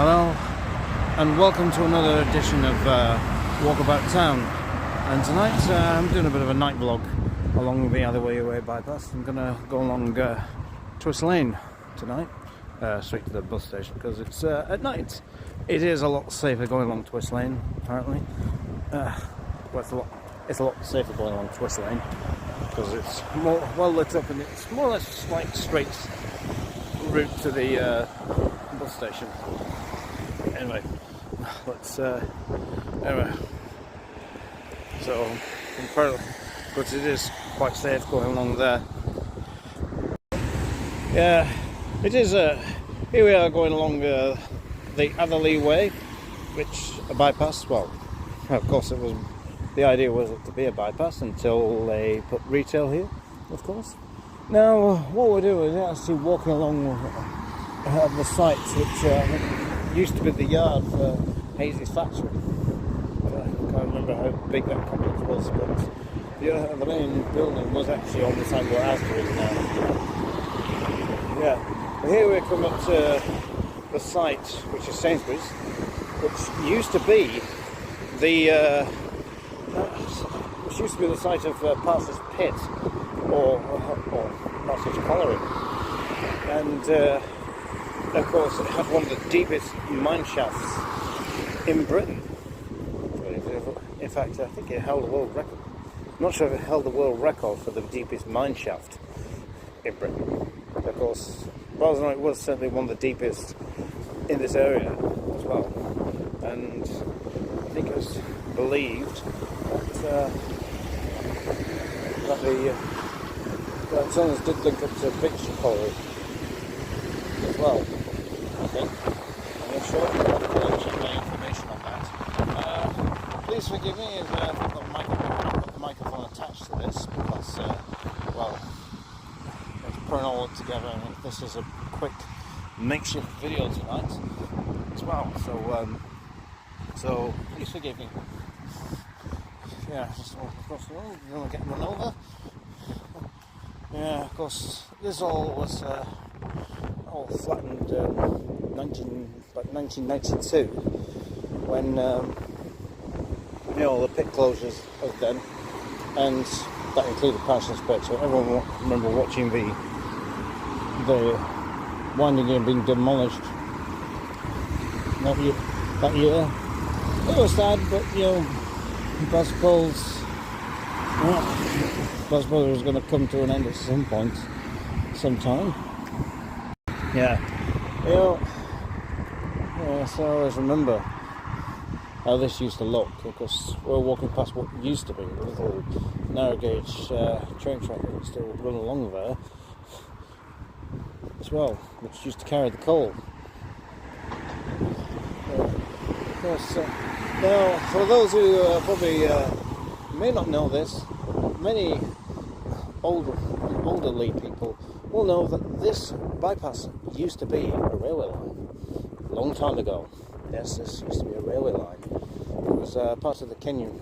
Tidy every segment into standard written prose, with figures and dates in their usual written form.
Hello, and welcome to another edition of Walkabout Town. And tonight I'm doing a bit of a night vlog along the Atherleigh bypass. I'm going to go along Twist Lane tonight, straight to the bus station, because it's at night. It is a lot safer going along Twist Lane, apparently. Well, it's a lot safer going along Twist Lane because it's more well lit up and it's more or less like straight route to the bus station. Anyway, anyway, so but it is quite safe going along there. Yeah, it is. Here we are going along the Atherleigh way, which a bypass. Well, of course, the idea was it to be a bypass until they put retail here, of course. Now, what we're doing is actually walking along the site, which used to be the yard for Hazy's factory. I can't remember how big that complex was, but the main building was actually on the site where Asda is now. Yeah, but here we come up to the site, which is Sainsbury's, which used to be the site of Parsons Pit or Parsons Colliery, and of course it had one of the deepest mine shafts in Britain. In fact, I think it held a world record. I'm not sure if it held the world record for the deepest mine shaft in Britain. Of course, rather than it was certainly one of the deepest in this area as well. And I think it was believed that tunnels did link up to Victory Colliery as well, I think. I'm not sure. I'll check my information on that. Please forgive me if I've got the microphone attached to this, because, well, it's putting all it together, and this is a quick makeshift video tonight as well. So please forgive me. Yeah, just walk across the road, you're going to get run over. Yeah, of course, this all was all flattened about 1992, when the pit closures of then, and that included Parsons Pit. So everyone remember watching the winding gear being demolished that year. It was sad, but I suppose it was going to come to an end at some point, sometime. Yeah, so I always remember how this used to look. Of course, we're walking past what used to be a little narrow gauge train track that used to run along there as well, which used to carry the coal. Of course, now, for those who probably may not know this, many older Leigh people will know that this bypass used to be a railway line a long time ago. Yes, this used to be a railway line. It was part of the Kenyon.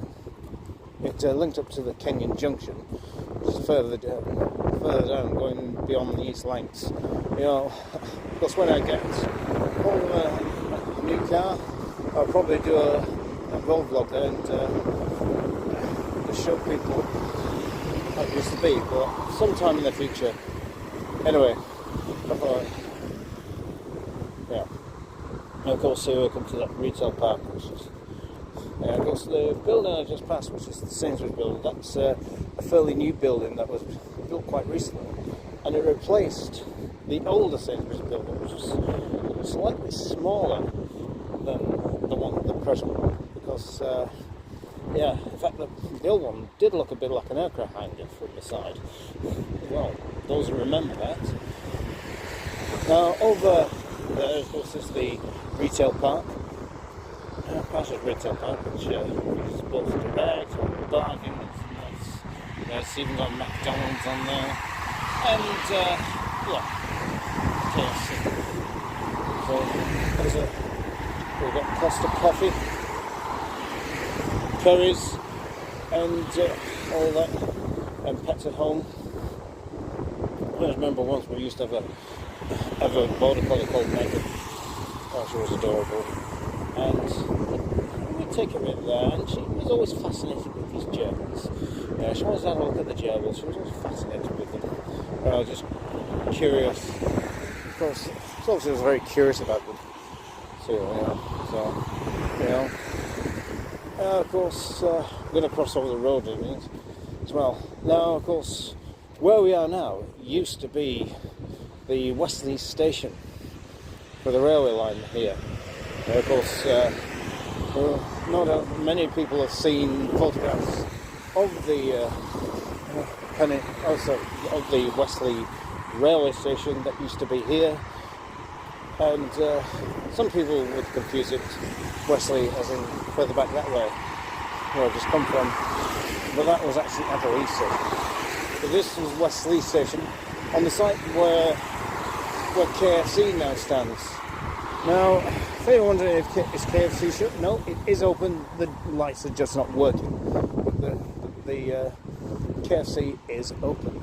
It linked up to the Kenyon Junction, which is further down, going beyond the East Lancs. Of course, when I get home a new car, I'll probably do a road vlog there and just show people how it used to be, but sometime in the future. Anyway, yeah. And of course, here we come to that retail park, which is, of course, the building I just passed, which is the Sainsbury's building. That's a fairly new building that was built quite recently, and it replaced the older Sainsbury's building, which was slightly smaller than the present one, because in fact the old one did look a bit like an aircraft hangar from the side. Well, those who remember that. Now over there, of course, is the retail park, Parsons Retail Park, which is both direct or bargain. There's even got McDonald's on there, and KFC. So we've got Costa Coffee, Curry's, and all that, and Pets at Home. I remember once we used to have a border collie called Megan. thought she was adorable. And we'd take her in there, and she was always fascinated with these gerbils. She always had a look at the gerbils. She was always fascinated with them. Just curious. Of course, she was very curious about them. Of course, I'm going to cross over the road in a minute as well. Now, of course, where we are now used to be the Wesley station for the railway line here. Of course, no doubt many people have seen photographs of the of the Wesley railway station that used to be here, and some people would confuse it, Wesley, as in further back that way, where I just come from, but that was actually Atherleigh station. So this was Wesley station, on the site where KFC now stands. Now, if you're wondering if is KFC shut, no, it is open. The lights are just not working, but the KFC is open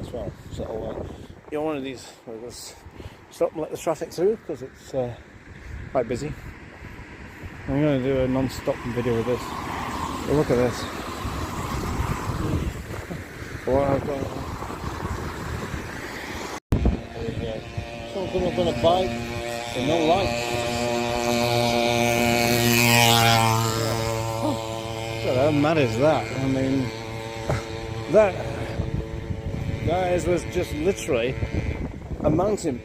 as well. So you're one of these. We'll just stop and let the traffic through because it's quite busy. I'm going to do a non-stop video with this. But look at this. Someone coming up on a bike with no lights. How mad is that? I mean, that was just literally a mountain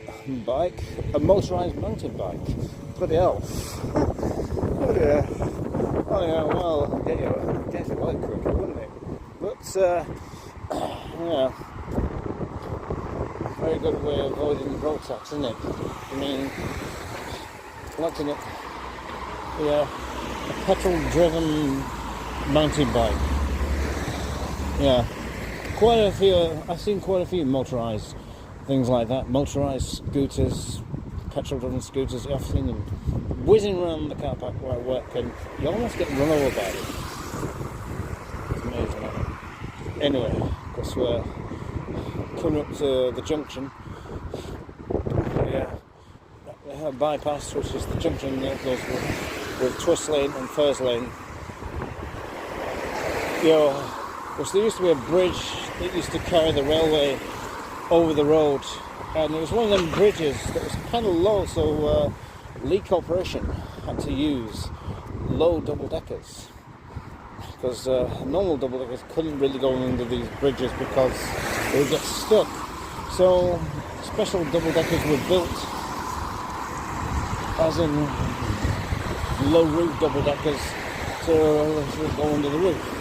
bike, a motorised mountain bike. Bloody hell. Oh yeah, well, get your light quicker, wouldn't it? But, yeah, very good way of avoiding road tax, isn't it? I mean, looking at, a petrol-driven mountain bike. Yeah, I've seen quite a few motorised things like that, motorised scooters, petrol-driven scooters. I've seen them whizzing around the car park where I work, and you almost get run over by it. It's amazing, isn't it? Anyway, of course we're coming up to the junction. They have bypass, which is the junction that goes with Twist Lane and Furze Lane. Because there used to be a bridge that used to carry the railway over the road, and it was one of them bridges that was kind of low, so Leigh Corporation had to use low double-deckers, because normal double-deckers couldn't really go under these bridges because they would get stuck. So special double-deckers were built, as in low roof double-deckers, to go under the roof.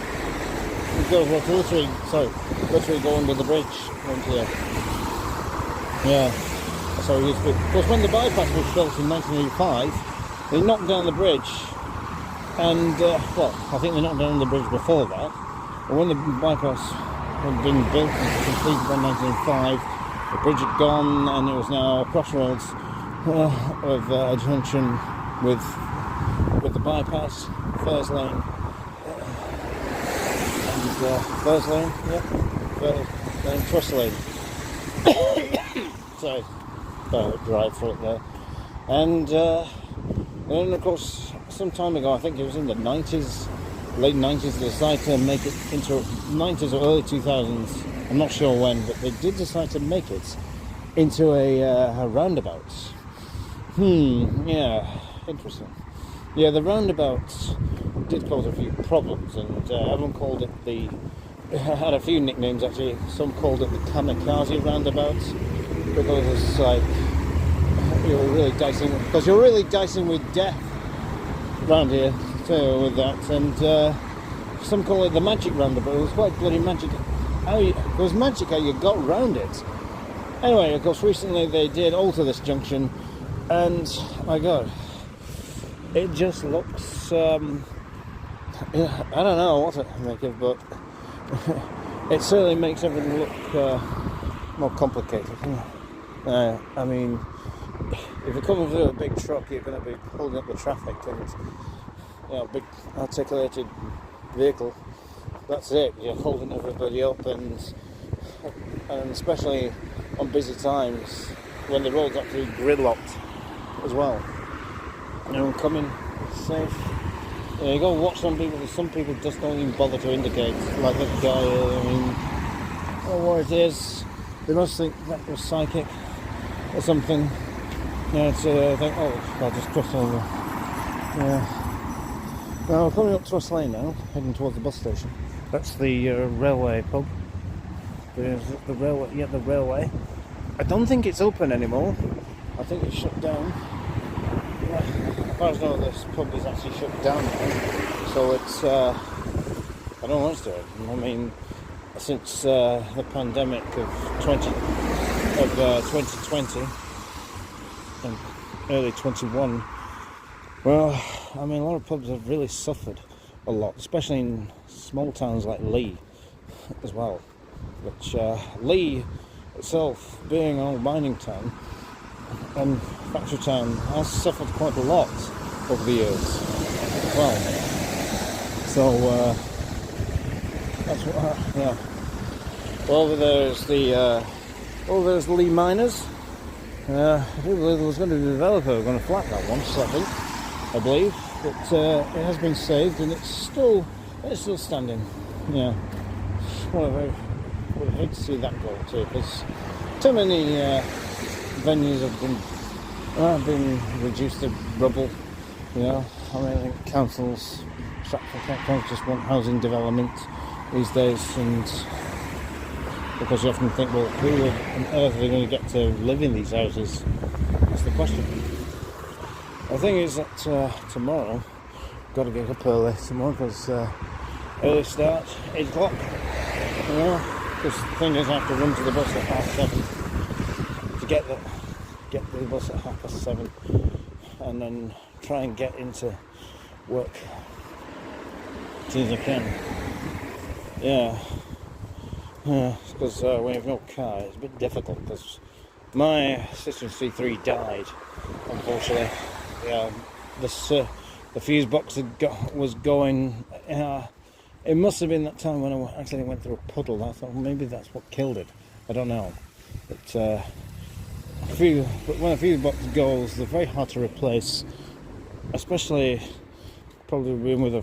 Literally go under the bridge into there. Yeah, that's how it used to be. Of course, when the bypass was built in 1985, they knocked down the bridge, and I think they knocked down the bridge before that. But when the bypass had been built and completed by 1985, the bridge had gone, and it was now a crossroads of a junction with the bypass, Furze Lane. Furze Lane, Furze Lane, Twist Lane. Sorry, drive for it there. And then, of course, some time ago, I think it was in the 90s, late 90s, they decided to make it into 90s or early 2000s. I'm not sure when, but they did decide to make it into a roundabout. Yeah, interesting. Yeah, the roundabouts did cause a few problems, and everyone called it had a few nicknames actually. Some called it the kamikaze roundabout, because it's like you're really dicing with death around here too with that, and some call it the magic roundabout. It was quite bloody magic. It was magic how you got round it. Anyway, of course, recently they did alter this junction, and my God, it just looks. I don't know what to make of, but it certainly makes everything look more complicated. I mean, if you're coming through a big truck, you're going to be holding up the traffic, and a big articulated vehicle, that's it. You're holding everybody up, and especially on busy times when the road's actually gridlocked as well. Coming safe. Yeah, you go watch some people just don't even bother to indicate, like that guy. I mean, I don't know what it is. They must think that was psychic or something. Yeah, to think, oh, I'll just cross over. Yeah. Now we're coming up to Atherleigh now, heading towards the bus station. That's the railway pub. There's the railway. Yeah, the railway. I don't think it's open anymore. I think it's shut down. As far as I know, this pub is actually shut down now. So it's, I don't know what's doing. I mean, since the pandemic of 2020 and early 21, well, I mean, a lot of pubs have really suffered a lot, especially in small towns like Leigh as well. Which Leigh itself, being an old mining town and factory town, has suffered quite a lot over the years as well. So that's what, yeah. Well, over there's the there's Leigh miners. There was going to be a developer going to flat that once, I believe, but it has been saved and it's still standing. Yeah. Whatever. I would hate to see that go too, because too many venues have been reduced to rubble. You know, I mean, I think councils just want housing development these days, and because you often think, well, who on earth are they going to get to live in these houses? That's the question. The thing is that tomorrow, got to get up early tomorrow because early start, 8 o'clock. You know. Because the thing is, I have to run to the bus at 7:30 to get the bus at 7:30, and then try and get into work as soon as I can. Yeah, because when you have no car, it's a bit difficult. Because my sister in C3 died, unfortunately. Yeah, the fuse box was going. It must have been that time when I actually went through a puddle. I thought, well, maybe that's what killed it. I don't know. But when a fuse box goes, they're very hard to replace, especially possibly with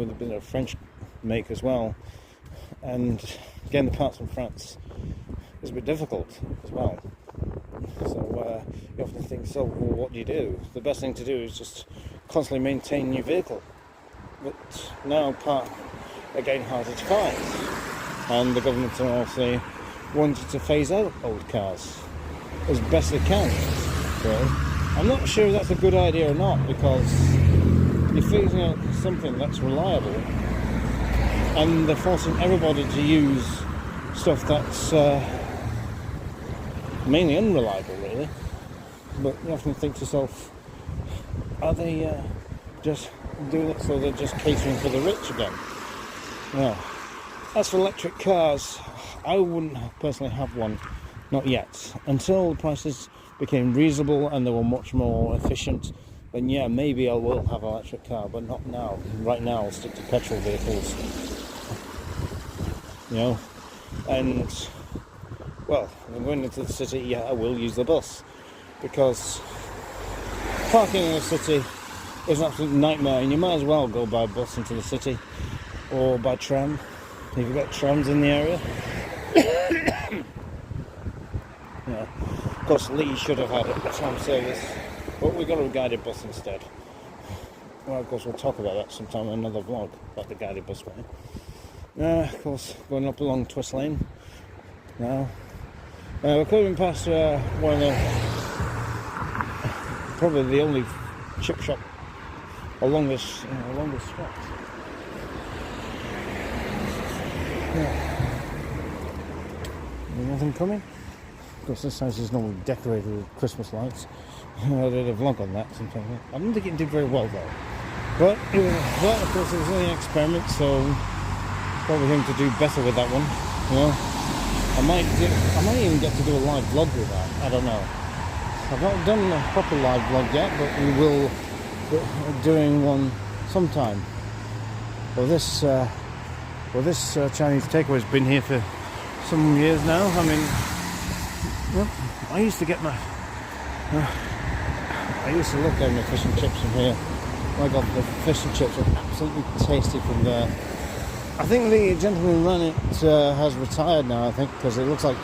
a bit of French make as well. And getting the parts from France is a bit difficult as well. So you often think, so well, what do? The best thing to do is just constantly maintain your vehicle. But now are getting harder to find, and the government are also wanting to phase out old cars as best they can. So I'm not sure if that's a good idea or not, because you're phasing out something that's reliable, and they're forcing everybody to use stuff that's mainly unreliable, really. But you often think to yourself, are they just doing it so they're just catering for the rich again? Yeah. As for electric cars, I wouldn't personally have one, not yet. Until the prices became reasonable and they were much more efficient, then yeah, maybe I will have an electric car, but not now. Right now, I'll stick to petrol vehicles. You know, and well, if I'm going into the city, yeah, I will use the bus, because parking in the city is an absolute nightmare, and you might as well go by bus into the city. Or by tram, if you've got trams in the area. Yeah. Of course, Leigh should have had a tram service, but we got a guided bus instead. Well, of course, we'll talk about that sometime in another vlog, about the guided busway. Of course, going up along Atherleigh now. We're coming past one of the, probably the only chip shop along this stretch. Yeah. Nothing coming? Of course, this house is normally decorated with Christmas lights. I did a vlog on that sometime. I don't think it did very well though. But of course, it was only an experiment, so probably going to do better with that one. You know, I might even get to do a live vlog with that. I don't know. I've not done a proper live vlog yet, but we will be doing one sometime. Well, this Chinese takeaway has been here for some years now. I mean, well, I used to get my I used to love getting the fish and chips from here. Oh my god, the fish and chips are absolutely tasty from there. I think the gentleman who ran it has retired now, I think, because it looks like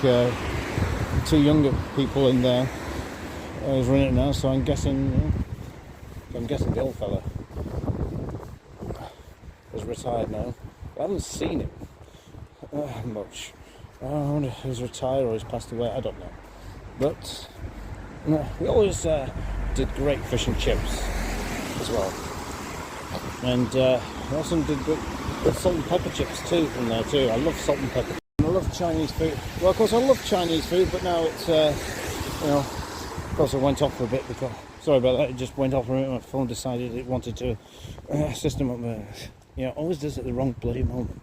two younger people in there who's running it now, so I'm guessing the old fella is retired now. I haven't seen him much. I wonder if he's retired or he's passed away, I don't know. But we always did great fish and chips as well. And we also did good salt and pepper chips too from there too. I love salt and pepper. I love Chinese food. Well, of course I love Chinese food, but now it's, of course it went off for a bit because, sorry about that, it just went off for a minute. My phone decided it wanted to system up there. Always does it at the wrong bloody moment.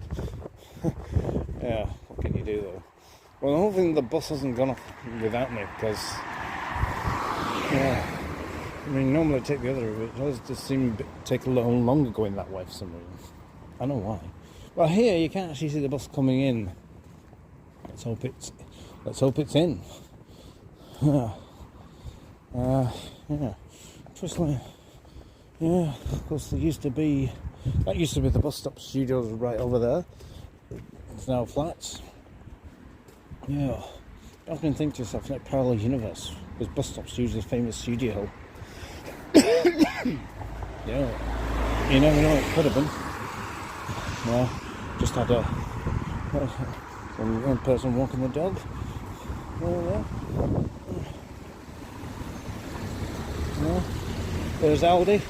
Yeah, what can you do though? Well, the whole thing, the bus hasn't gone off without me because, normally I take the other route. It does just seem to take a little longer going that way for some reason. I don't know why. Well, here you can't actually see the bus coming in. Let's hope it's in. Interestingly, of course that used to be the bus stop studios right over there. It's now flats. Yeah, I often think to yourself, like parallel universe, because bus stops usually a famous studio. Yeah, you never know, it could have been. Yeah, just had one person walking the dog. There's Aldi.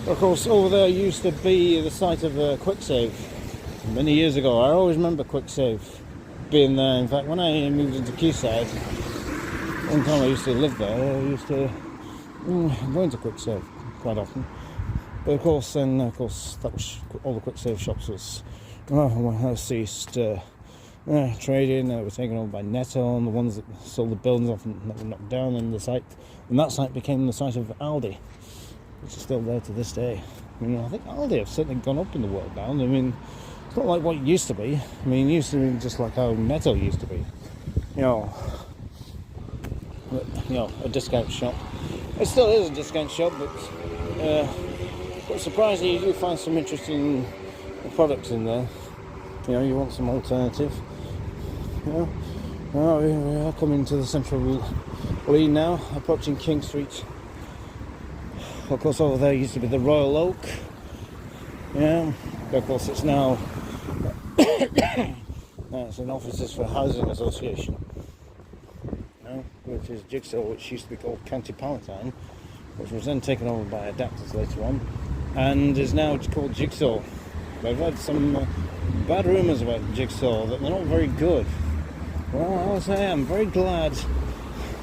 Of course, over there used to be the site of Quick Save. Many years ago, I always remember Quick Save being there. In fact, when I moved into Quayside, one time I used to live there, I used to go into Quick Save quite often. But of course, that was all the Quick Save shops was ceased trading. They were taken over by Netto, and the ones that sold the buildings off and that were knocked down, and that site became the site of Aldi, which is still there to this day. I think Aldi have certainly gone up in the world now. It's not like what it used to be. It used to be just like how Netto used to be. A discount shop. It still is a discount shop, but surprisingly you do find some interesting products in there. You want some alternative. We are coming to the central Leigh now, approaching King Street. Of course, over there used to be the Royal Oak. Of course, it's now it's an offices for Housing Association, which is Jigsaw, which used to be called County Palatine, which was then taken over by Adapters later on, and is now called Jigsaw. I've heard some bad rumours about Jigsaw, that they're not very good. Well, I'll say I'm very glad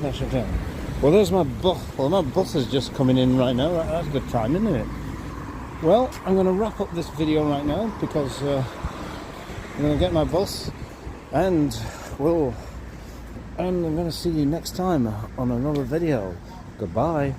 that's what done. Well, there's my bus. Well, my bus is just coming in right now. That's good time, isn't it? Well, I'm going to wrap up this video right now because I'm going to get my bus, and I'm going to see you next time on another video. Goodbye.